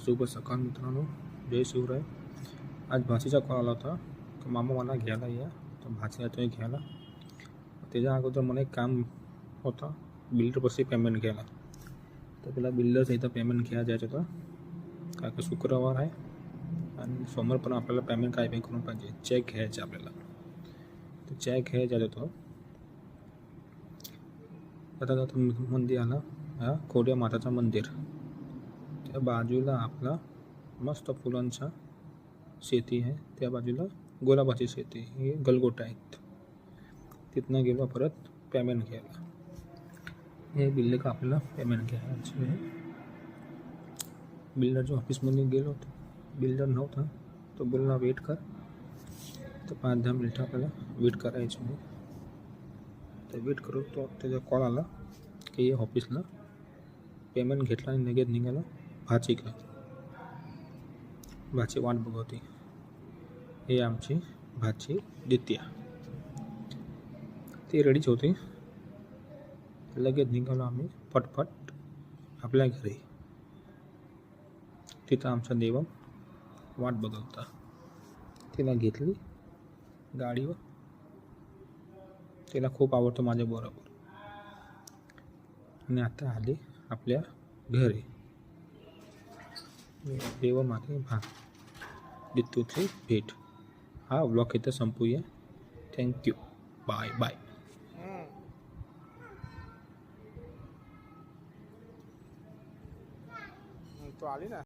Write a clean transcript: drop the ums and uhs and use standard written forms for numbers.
शुभ सकाळ मित्रांनो, जय शिवराय. आज भाचीचा कॉल आला होता की मामा मला घ्यायला या. तर भाची येतोय घ्यायला. त्याच्या अगोदर मला एक काम होता, बिल्डरपाशी पेमेंट घ्यायला. तर त्याला बिल्डरचं इथं पेमेंट घ्यायला जायचं होतं, काय का शुक्रवार आहे आणि सोमवार पण आपल्याला पेमेंट काय पे करून पाहिजे, चेक घ्यायचे आपल्याला. तर चेक घ्यायला जात होतो. आता मंदिर आला, हा खोड्या माताचं मंदिर. त्या बाजूला आपला मस्त फुलांचा शेती आहे, त्या बाजूला गुलाबाची शेती, हे गलगोट आहेत. तिथनं गेलो परत पेमेंट घ्यायला. हे बिल्डर का आपल्याला पेमेंट घ्यायचे आहे. बिल्डरच्या ऑफिसमध्ये गेलो होतो, बिल्डर नव्हता. तो बोलला वेट कर. तर 5-10 मिनटं आपल्याला वेट करायची आहे. तर वेट करू तो त्याचा कॉल आला की ऑफिसला पेमेंट घेतला आणि लगेच निघाला भाचीकडे. भाची वाट बघवते. हे आमची भाची दित्या. ती रेडीच होती. लगेच निघालो आम्ही फटफट आपल्या घरी. तिथं आमचा देव वाट बघवता. तिला घेतली गाडीवर. तिला खूप आवडतं माझ्या बरोबर. आणि आता आली आपल्या घरी. देव मागे दित्तूची भेट. हा व्लॉग इथं संपूया. थँक्यू. Bye bye. तो आली ना.